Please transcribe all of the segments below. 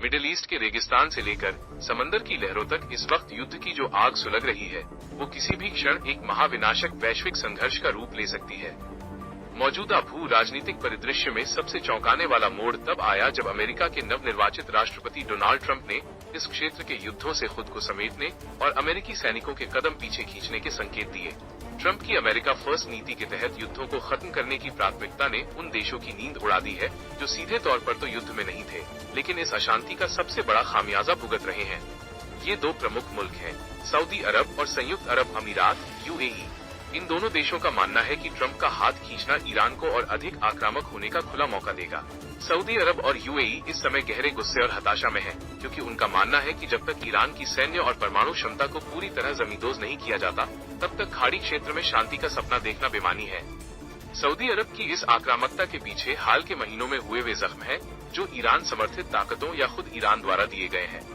Middle east के रेगिस्तान से लेकर समंदर की लहरों तक इस वक्त युद्ध की जो आग सुलग रही है वो किसी भी क्षण एक महाविनाशक वैश्विक संघर्ष का रूप ले सकती है। मौजूदा भू राजनीतिक परिदृश्य में सबसे चौंकाने वाला मोड़ तब आया जब अमेरिका के नवनिर्वाचित राष्ट्रपति डोनाल्ड ट्रंप ने इस क्षेत्र के युद्धों से खुद को समेटने और अमेरिकी सैनिकों के कदम पीछे खींचने के संकेत दिए। ट्रंप की अमेरिका फर्स्ट नीति के तहत युद्धों को खत्म करने की प्राथमिकता ने उन देशों की नींद उड़ा दी है जो सीधे तौर पर तो युद्ध में नहीं थे, लेकिन इस अशांति का सबसे बड़ा खामियाजा भुगत रहे हैं। ये दो प्रमुख मुल्क हैं, सऊदी अरब और संयुक्त अरब अमीरात यूएई। इन दोनों देशों का मानना है कि ट्रंप का हाथ खींचना ईरान को और अधिक आक्रामक होने का खुला मौका देगा। सऊदी अरब और यूएई इस समय गहरे गुस्से और हताशा में हैं, क्योंकि उनका मानना है कि जब तक ईरान की सैन्य और परमाणु क्षमता को पूरी तरह जमींदोज नहीं किया जाता, तब तक खाड़ी क्षेत्र में शांति का सपना देखना बेमानी है। सऊदी अरब की इस आक्रामकता के पीछे हाल के महीनों में हुए वे जख्म हैं, जो ईरान समर्थित ताकतों या खुद ईरान द्वारा दिए गए हैं।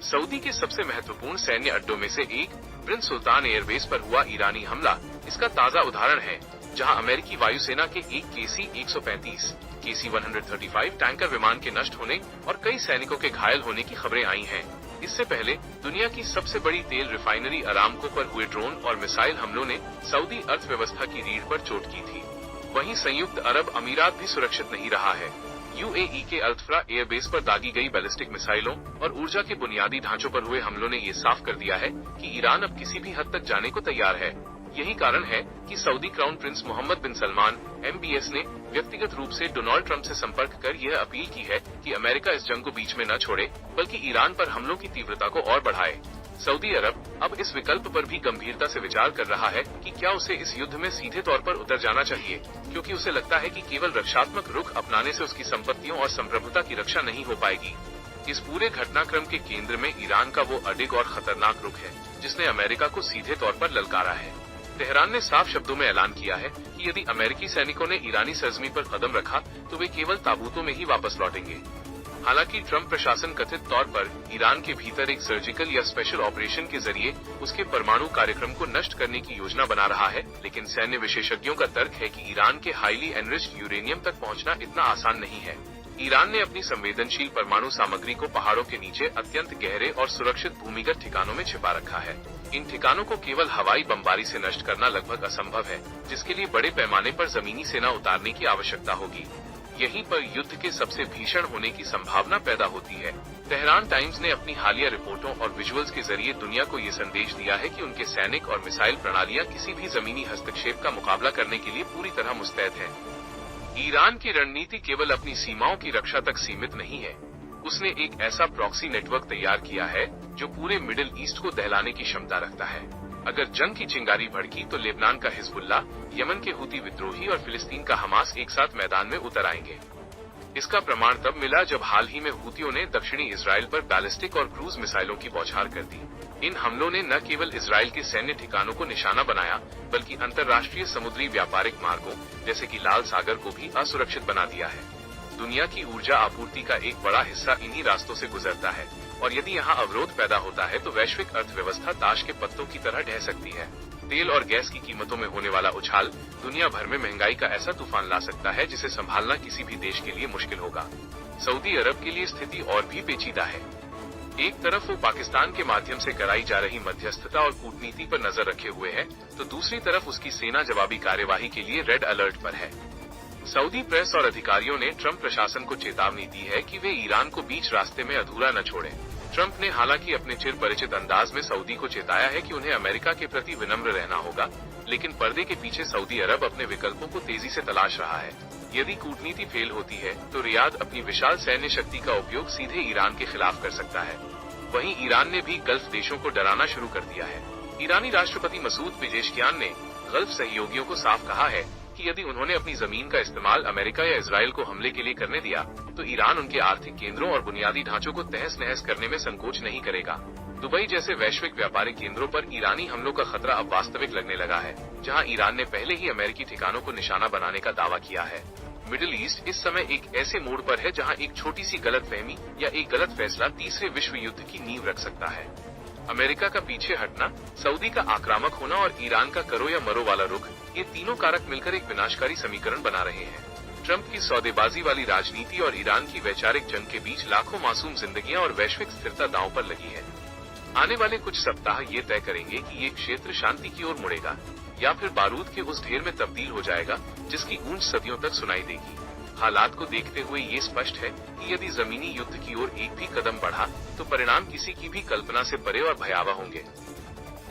सऊदी के सबसे महत्वपूर्ण सैन्य अड्डों में से एक प्रिंस सुल्तान एयरबेस पर हुआ ईरानी हमला इसका ताजा उदाहरण है, जहां अमेरिकी वायुसेना के एक KC-135 KC-135 टैंकर विमान के नष्ट होने और कई सैनिकों के घायल होने की खबरें आई हैं। इससे पहले दुनिया की सबसे बड़ी तेल रिफाइनरी अरामको पर हुए ड्रोन और मिसाइल हमलों ने सऊदी अर्थव्यवस्था की रीढ़ पर चोट की थी। वहीं संयुक्त अरब अमीरात भी सुरक्षित नहीं रहा है। यूएई के अल्फ्रा एयरबेस पर दागी गई बैलिस्टिक मिसाइलों और ऊर्जा के बुनियादी ढांचों पर हुए हमलों ने ये साफ कर दिया है कि ईरान अब किसी भी हद तक जाने को तैयार है। यही कारण है कि सऊदी क्राउन प्रिंस मोहम्मद बिन सलमान MBS ने व्यक्तिगत रूप से डोनाल्ड ट्रंप से संपर्क कर यह अपील की है कि अमेरिका इस जंग को बीच में न छोड़े, बल्कि ईरान पर हमलों की तीव्रता को और बढ़ाए। सऊदी अरब अब इस विकल्प पर भी गंभीरता से विचार कर रहा है कि क्या उसे इस युद्ध में सीधे तौर पर उतर जाना चाहिए, क्योंकि उसे लगता है कि केवल रक्षात्मक रुख अपनाने से उसकी संपत्तियों और संप्रभुता की रक्षा नहीं हो पाएगी। इस पूरे घटनाक्रम के केंद्र में ईरान का वो अडिग और खतरनाक रुख है जिसने अमेरिका को सीधे तौर पर ललकारा है। तेहरान ने साफ शब्दों में ऐलान किया है कि यदि अमेरिकी सैनिकों ने ईरानी सरजमी पर कदम रखा तो वे केवल ताबूतों में ही वापस लौटेंगे। हालांकि ट्रंप प्रशासन कथित तौर पर ईरान के भीतर एक सर्जिकल या स्पेशल ऑपरेशन के जरिए उसके परमाणु कार्यक्रम को नष्ट करने की योजना बना रहा है, लेकिन सैन्य विशेषज्ञों का तर्क है कि ईरान के हाईली एनरिच्ड यूरेनियम तक पहुंचना इतना आसान नहीं है। ईरान ने अपनी संवेदनशील परमाणु सामग्री को पहाड़ों के नीचे अत्यंत गहरे और सुरक्षित भूमिगत ठिकानों में छिपा रखा है। इन ठिकानों को केवल हवाई बमबारी से नष्ट करना लगभग असंभव है, जिसके लिए बड़े पैमाने पर जमीनी सेना उतारने की आवश्यकता होगी। यहीं पर युद्ध के सबसे भीषण होने की संभावना पैदा होती है। तेहरान टाइम्स ने अपनी हालिया रिपोर्टों और विजुअल्स के जरिए दुनिया को ये संदेश दिया है कि उनके सैनिक और मिसाइल प्रणालियां किसी भी जमीनी हस्तक्षेप का मुकाबला करने के लिए पूरी तरह मुस्तैद है। ईरान की रणनीति केवल अपनी सीमाओं की रक्षा तक सीमित नहीं है, उसने एक ऐसा प्रॉक्सी नेटवर्क तैयार किया है जो पूरे मिडिल ईस्ट को दहलाने की क्षमता रखता है। अगर जंग की चिंगारी भड़की तो लेबनान का हिजबुल्ला, यमन के हूती विद्रोही और फिलिस्तीन का हमास एक साथ मैदान में उतर आएंगे। इसका प्रमाण तब मिला जब हाल ही में हूतियों ने दक्षिणी इसराइल पर बैलिस्टिक और क्रूज मिसाइलों की बौछार कर दी। इन हमलों ने न केवल इसराइल के सैन्य ठिकानों को निशाना बनाया, बल्कि अंतर्राष्ट्रीय समुद्री व्यापारिक मार्गों जैसे कि लाल सागर को भी असुरक्षित बना दिया है। दुनिया की ऊर्जा आपूर्ति का एक बड़ा हिस्सा इन्हीं रास्तों से गुजरता है, और यदि यहाँ अवरोध पैदा होता है तो वैश्विक अर्थव्यवस्था ताश के पत्तों की तरह ढह सकती है। तेल और गैस की कीमतों में होने वाला उछाल दुनिया भर में महंगाई का ऐसा तूफान ला सकता है जिसे संभालना किसी भी देश के लिए मुश्किल होगा। सऊदी अरब के लिए स्थिति और भी पेचीदा है। एक तरफ वो पाकिस्तान के माध्यम से कराई जा रही मध्यस्थता और कूटनीति पर नजर रखे हुए है, तो दूसरी तरफ उसकी सेना जवाबी कार्यवाही के लिए रेड अलर्ट पर है। सऊदी प्रेस और अधिकारियों ने ट्रंप प्रशासन को चेतावनी दी है कि वे ईरान को बीच रास्ते में अधूरा न छोड़ें। ट्रंप ने हालांकि अपने चिर परिचित अंदाज में सऊदी को चेताया है कि उन्हें अमेरिका के प्रति विनम्र रहना होगा, लेकिन पर्दे के पीछे सऊदी अरब अपने विकल्पों को तेजी से तलाश रहा है। यदि कूटनीति फेल होती है तो रियाद अपनी विशाल सैन्य शक्ति का उपयोग सीधे ईरान के खिलाफ कर सकता है। वहीं ईरान ने भी गल्फ देशों को डराना शुरू कर दिया है। ईरानी राष्ट्रपति मसूद पेजेशकियान ने गल्फ सहयोगियों को साफ कहा है कि यदि उन्होंने अपनी जमीन का इस्तेमाल अमेरिका या इजराइल को हमले के लिए करने दिया तो ईरान उनके आर्थिक केंद्रों और बुनियादी ढांचों को तहस नहस करने में संकोच नहीं करेगा। दुबई जैसे वैश्विक व्यापारिक केंद्रों पर ईरानी हमलों का खतरा अब वास्तविक लगने लगा है, जहां ईरान ने पहले ही अमेरिकी ठिकानों को निशाना बनाने का दावा किया है। मिडिल ईस्ट इस समय एक ऐसे मोड़ पर है जहां एक छोटी सी गलतफहमी या एक गलत फैसला तीसरे विश्व युद्ध की नींव रख सकता है। अमेरिका का पीछे हटना, सऊदी का आक्रामक होना और ईरान का करो या मरो वाला रुख, ये तीनों कारक मिलकर एक विनाशकारी समीकरण बना रहे हैं। ट्रंप की सौदेबाजी वाली राजनीति और ईरान की वैचारिक जंग के बीच लाखों मासूम जिंदगियां और वैश्विक स्थिरता दांव पर लगी है। आने वाले कुछ सप्ताह ये तय करेंगे कि ये क्षेत्र शांति की ओर मुड़ेगा या फिर बारूद के उस ढेर में तब्दील हो जाएगा जिसकी गूंज सदियों तक सुनाई देगी। हालात को देखते हुए ये स्पष्ट है कि यदि जमीनी युद्ध की ओर एक भी कदम बढ़ा तो परिणाम किसी की भी कल्पना से परे और भयावह होंगे।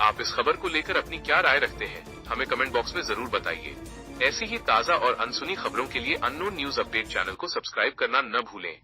आप इस खबर को लेकर अपनी क्या राय रखते हैं, हमें कमेंट बॉक्स में जरूर बताइए। ऐसी ही ताजा और अनसुनी खबरों के लिए अननोन न्यूज अपडेट चैनल को सब्सक्राइब करना न भूलें।